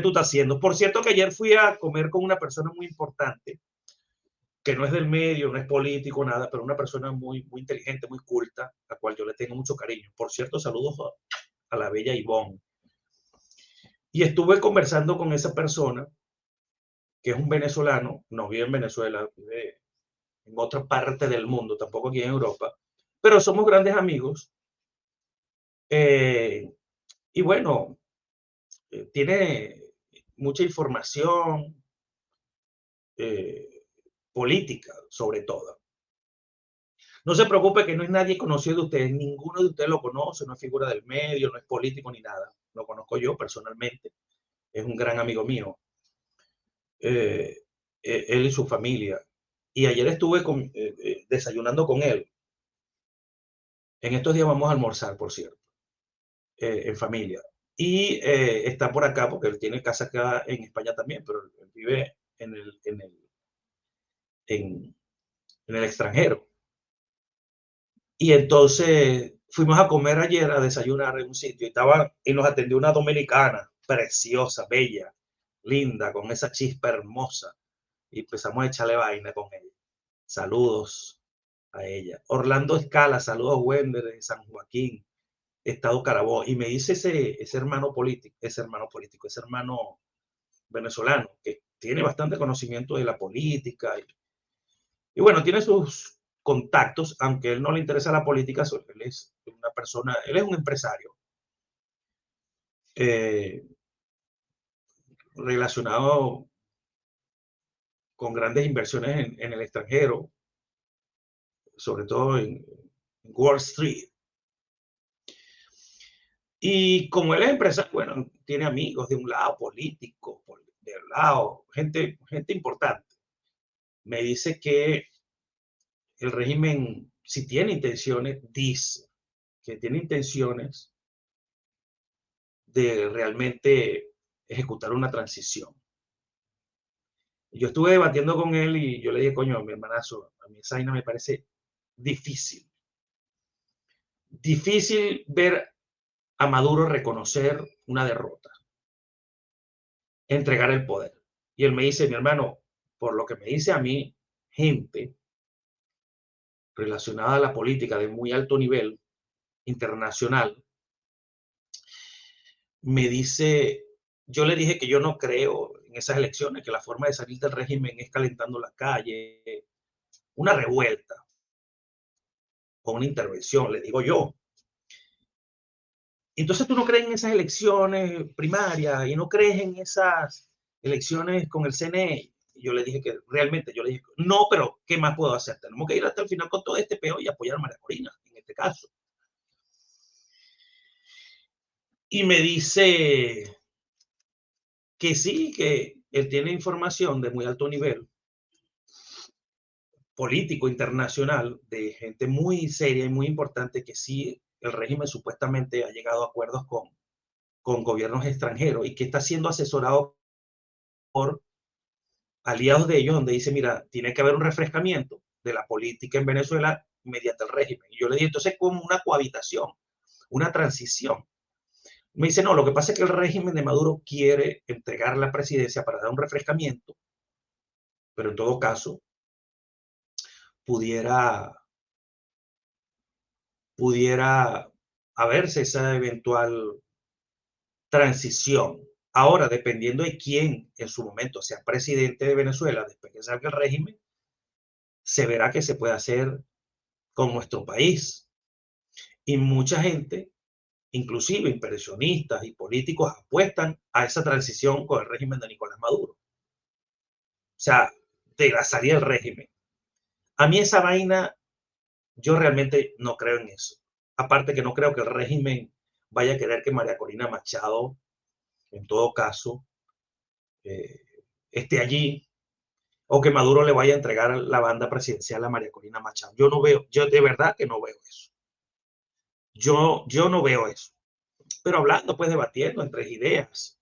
tú estás haciendo? Por cierto que ayer fui a comer con una persona muy importante, que no es del medio, no es político, nada, pero una persona muy, muy inteligente, muy culta, a la cual yo le tengo mucho cariño. Por cierto, saludos a la bella Ivonne. Y estuve conversando con esa persona, que es un venezolano, no vive en Venezuela, vive en otra parte del mundo, tampoco aquí en Europa, pero somos grandes amigos. Eh, y bueno, tiene mucha información eh, política, sobre todo. No se preocupe que no es nadie conocido de ustedes, ninguno de ustedes lo conoce, no es figura del medio, no es político ni nada. Lo conozco yo personalmente, es un gran amigo mío, eh, él y su familia. Y ayer estuve desayunando con él. En estos días vamos a almorzar, por cierto, en familia. Y está por acá, porque él tiene casa acá en España también, pero él vive en, en el extranjero. Y entonces fuimos a comer ayer, a desayunar en un sitio, y nos atendió una dominicana, preciosa, bella, linda, con esa chispa hermosa. Y empezamos a echarle vaina con ella. Saludos a ella. Orlando Escala, saludos a Wender de San Joaquín, Estado Carabobo. Y me dice ese hermano político, ese hermano venezolano, que tiene bastante conocimiento de la política. Y bueno, tiene sus contactos, aunque a él no le interesa la política, él es una persona, él es un empresario eh, relacionado con grandes inversiones en el extranjero, sobre todo en Wall Street. Y como él es empresario, bueno, tiene amigos de un lado, políticos, de un lado, gente importante. Me dice que el régimen, si tiene intenciones, dice que tiene intenciones de realmente ejecutar una transición. Yo estuve debatiendo con él y yo le dije, coño, mi hermanazo, a mí esa vaina me parece difícil. Difícil ver a Maduro reconocer una derrota, entregar el poder. Y él me dice, mi hermano, por lo que me dice a mí, gente relacionada a la política de muy alto nivel internacional, me dice, yo le dije que yo no creo en esas elecciones, que la forma de salir del régimen es calentando la calle, una revuelta o una intervención, le digo yo. Entonces tú no crees en esas elecciones primarias y no crees en esas elecciones con el CNE. Y yo le dije que realmente, yo le dije, no, pero ¿qué más puedo hacer? Tenemos que ir hasta el final con todo este peo y apoyar a María Corina, en este caso. Y me dice que sí, que él tiene información de muy alto nivel político internacional, de gente muy seria y muy importante, que sí, el régimen supuestamente ha llegado a acuerdos con gobiernos extranjeros y que está siendo asesorado por aliados de ellos, donde dice, mira, tiene que haber un refrescamiento de la política en Venezuela mediante el régimen. Y yo le dije, entonces, como una cohabitación, una transición. Me dice, no, lo que pasa es que el régimen de Maduro quiere entregar la presidencia para dar un refrescamiento, pero en todo caso, pudiera, pudiera haberse esa eventual transición. Ahora, dependiendo de quién en su momento sea presidente de Venezuela, después que salga el régimen, se verá qué se puede hacer con nuestro país. Y mucha gente, inclusive inversionistas y políticos, apuestan a esa transición con el régimen de Nicolás Maduro. O sea, de la salida del régimen. A mí esa vaina, yo realmente no creo en eso. Aparte que no creo que el régimen vaya a querer que María Corina Machado, en todo caso, eh, esté allí, o que Maduro le vaya a entregar la banda presidencial a María Corina Machado. Yo no veo, yo de verdad que no veo eso. Yo no veo eso. Pero hablando, pues debatiendo entre ideas.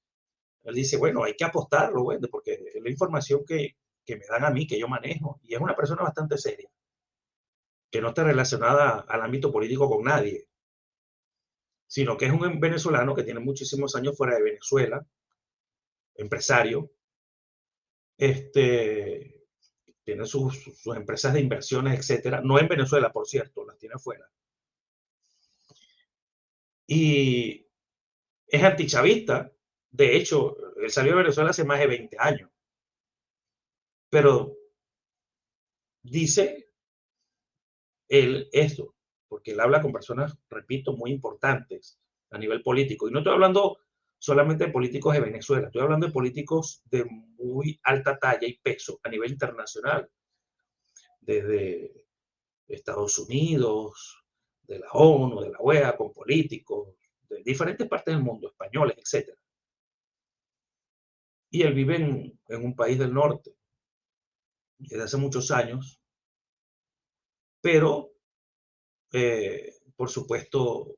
Él dice, bueno, hay que apostarlo, bueno, porque es la información que me dan a mí, que yo manejo. Y es una persona bastante seria, que no está relacionada al ámbito político con nadie, sino que es un venezolano que tiene muchísimos años fuera de Venezuela, empresario, este, tiene sus empresas de inversiones, etcétera, no en Venezuela, por cierto, las tiene afuera. Y es antichavista. De hecho, él salió de Venezuela hace más de 20 años, pero dice él esto, porque él habla con personas, repito, muy importantes a nivel político. Y no estoy hablando solamente de políticos de Venezuela, estoy hablando de políticos de muy alta talla y peso a nivel internacional, desde Estados Unidos, de la ONU, de la OEA, con políticos de diferentes partes del mundo, españoles, etc. Y él vive en un país del norte desde hace muchos años, pero por supuesto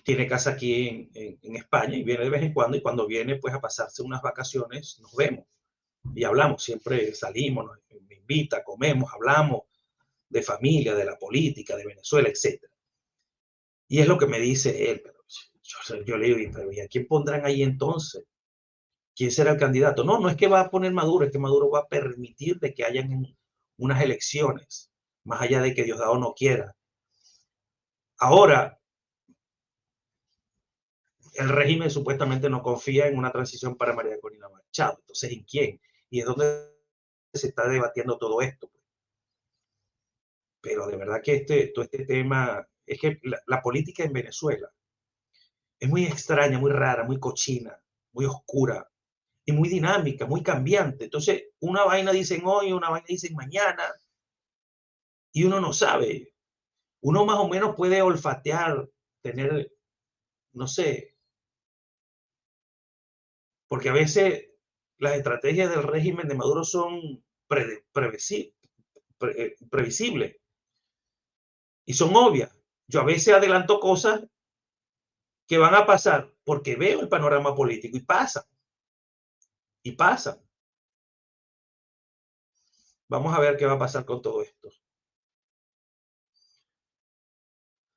tiene casa aquí en España y viene de vez en cuando, y cuando viene pues a pasarse unas vacaciones nos vemos y hablamos, siempre salimos, me invita, comemos, hablamos de familia, de la política, de Venezuela, etc. Y es lo que me dice él, pero yo le digo, pero ¿y a quién pondrán ahí entonces? ¿Quién será el candidato? No, no es que va a poner Maduro, es que Maduro va a permitir de que hayan unas elecciones, más allá de que Diosdado no quiera. Ahora, el régimen supuestamente no confía en una transición para María Corina Machado. Entonces, ¿en quién? Y es donde se está debatiendo todo esto. Pero de verdad que todo este tema, es que la política en Venezuela es muy extraña, muy rara, muy cochina, muy oscura y muy dinámica, muy cambiante. Entonces, una vaina dicen hoy, una vaina dicen mañana, y uno no sabe. Uno más o menos puede olfatear, tener, no sé, porque a veces las estrategias del régimen de Maduro son previsibles y son obvias. Yo a veces adelanto cosas que van a pasar porque veo el panorama político y pasan, y pasan. Vamos a ver qué va a pasar con todo esto.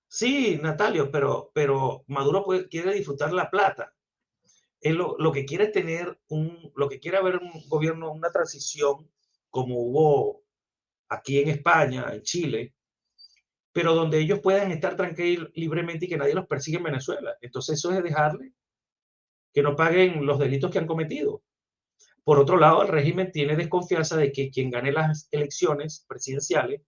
Sí, Natalio, pero Maduro quiere disfrutar la plata. Él lo que quiere es tener lo que quiere ver un gobierno, una transición como hubo aquí en España, en Chile, pero donde ellos puedan estar tranquilos, libremente, y que nadie los persiga en Venezuela. Entonces eso es dejarle que no paguen los delitos que han cometido. Por otro lado, el régimen tiene desconfianza de que quien gane las elecciones presidenciales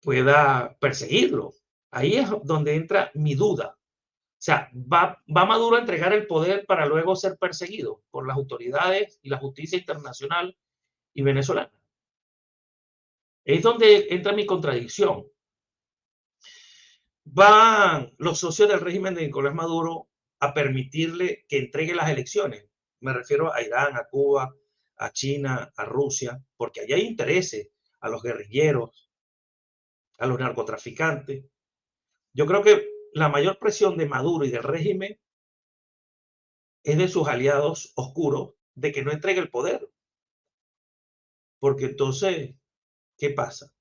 pueda perseguirlo. Ahí es donde entra mi duda. O sea, ¿va Maduro a entregar el poder para luego ser perseguido por las autoridades y la justicia internacional y venezolana? Es donde entra mi contradicción. ¿Van los socios del régimen de Nicolás Maduro a permitirle que entregue las elecciones? Me refiero a Irán, a Cuba, a China, a Rusia, porque allá hay intereses, a los guerrilleros, a los narcotraficantes. Yo creo que la mayor presión de Maduro y del régimen es de sus aliados oscuros de que no entregue el poder, porque entonces, ¿qué pasa?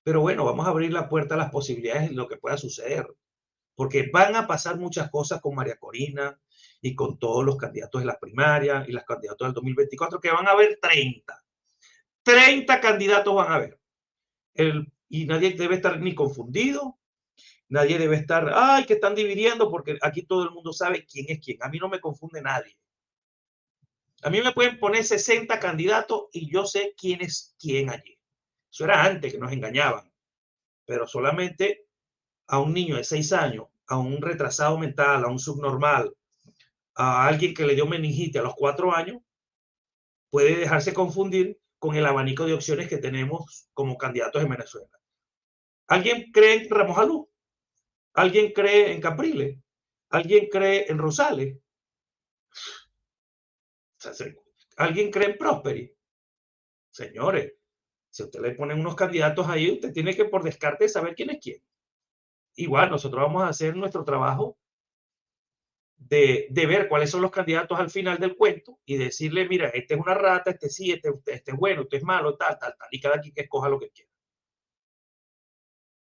Pero bueno, vamos a abrir la puerta a las posibilidades de lo que pueda suceder, porque van a pasar muchas cosas con María Corina y con todos los candidatos de las primarias y las candidatos del 2024, que van a haber 30 candidatos van a haber. Y nadie debe estar ni confundido, nadie debe estar, ay, que están dividiendo, porque aquí todo el mundo sabe quién es quién. A mí no me confunde nadie. A mí me pueden poner 60 candidatos y yo sé quién es quién allí. Eso era antes, que nos engañaban, pero solamente a un niño de 6 años, a un retrasado mental, a un subnormal, a alguien que le dio meningitis a los 4 años, puede dejarse confundir con el abanico de opciones que tenemos como candidatos en Venezuela. ¿Alguien cree en Ramos Alú? ¿Alguien cree en Capriles? ¿Alguien cree en Rosales? ¿Alguien cree en Prosperi? Señores, si usted le ponen unos candidatos ahí, usted tiene que por descarte saber quién es quién. Igual nosotros vamos a hacer nuestro trabajo de ver cuáles son los candidatos al final del cuento y decirle, mira, este es una rata, este sí, este es bueno, este es malo, tal, tal, tal, y cada quien que escoja lo que quiera.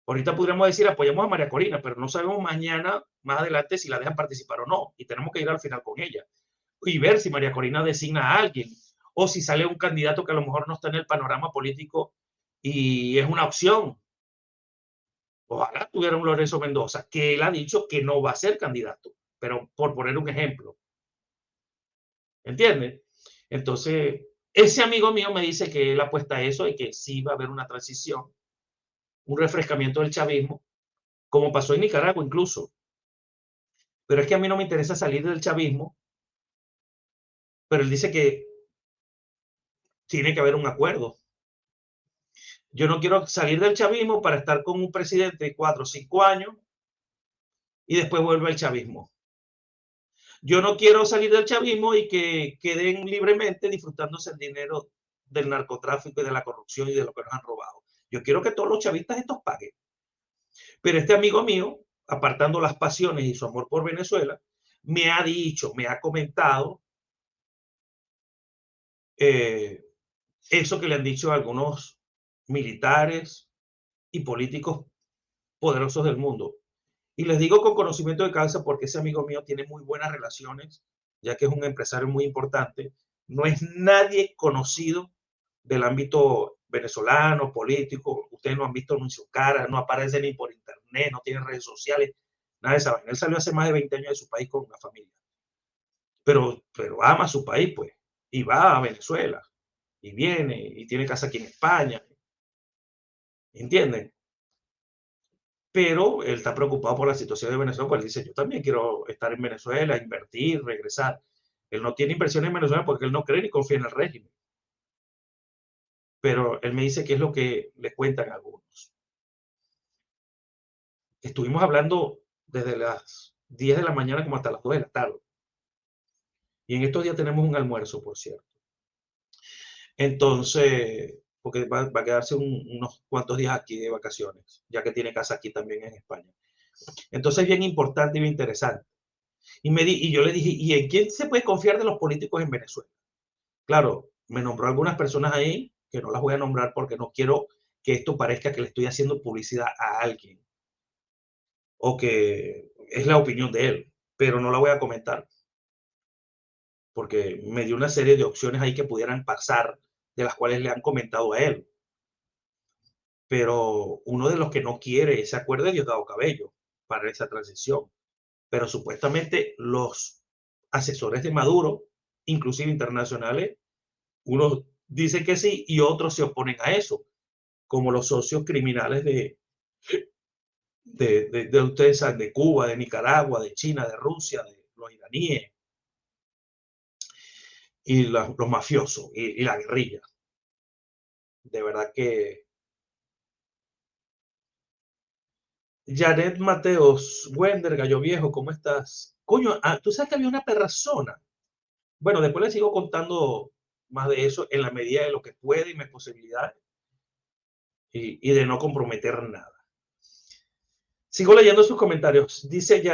Ahorita podríamos decir apoyamos a María Corina, pero no sabemos mañana, más adelante, si la dejan participar o no. Y tenemos que ir al final con ella y ver si María Corina designa a alguien o si sale un candidato que a lo mejor no está en el panorama político y es una opción. Ojalá tuviera un Lorenzo Mendoza, que él ha dicho que no va a ser candidato, pero por poner un ejemplo, ¿entiendes? Entonces, ese amigo mío me dice que él apuesta a eso y que sí va a haber una transición, un refrescamiento del chavismo, como pasó en Nicaragua incluso. Pero es que a mí no me interesa salir del chavismo, pero él dice que tiene que haber un acuerdo. Yo no quiero salir del chavismo para estar con un presidente de 4 o 5 años y después vuelve el chavismo. Yo no quiero salir del chavismo y que queden libremente disfrutándose el dinero del narcotráfico y de la corrupción y de lo que nos han robado. Yo quiero que todos los chavistas estos paguen. Pero este amigo mío, apartando las pasiones y su amor por Venezuela, me ha dicho, me ha comentado eso que le han dicho algunos militares y políticos poderosos del mundo. Y les digo con conocimiento de causa porque ese amigo mío tiene muy buenas relaciones, ya que es un empresario muy importante. No es nadie conocido del ámbito venezolano, político. Ustedes no han visto ni su cara, no aparece ni por internet, no tiene redes sociales, nada de esa vaina. Él salió hace más de 20 años de su país con una familia, pero ama su país, pues, y va a Venezuela, y viene, y tiene casa aquí en España, ¿entienden? Pero él está preocupado por la situación de Venezuela, pues él dice, yo también quiero estar en Venezuela, invertir, regresar. Él no tiene inversión en Venezuela porque él no cree ni confía en el régimen. Pero él me dice que es lo que le cuentan algunos. Estuvimos hablando desde las 10 de la mañana como hasta las 2 de la tarde. Y en estos días tenemos un almuerzo, por cierto. Entonces, porque va a quedarse unos cuantos días aquí de vacaciones, ya que tiene casa aquí también en España. Entonces, bien importante y bien interesante. Y yo le dije, ¿y en quién se puede confiar de los políticos en Venezuela? Claro, me nombró algunas personas ahí, que no las voy a nombrar porque no quiero que esto parezca que le estoy haciendo publicidad a alguien o que es la opinión de él, pero no la voy a comentar porque me dio una serie de opciones ahí que pudieran pasar, de las cuales le han comentado a él. Pero uno de los que no quiere ese acuerdo es Diosdado Cabello para esa transición. Pero supuestamente los asesores de Maduro, inclusive internacionales, unos dicen que sí y otros se oponen a eso, como los socios criminales de ustedes saben, de Cuba, de Nicaragua, de China, de Rusia, de los iraníes y los mafiosos y la guerrilla. De verdad que Janet Mateos, Wender, Gallo Viejo, ¿cómo estás? Coño, tú sabes que había una persona. Bueno, después les sigo contando más de eso en la medida de lo que puede y mis posibilidades y de no comprometer nada. Sigo leyendo sus comentarios. Dice Janet.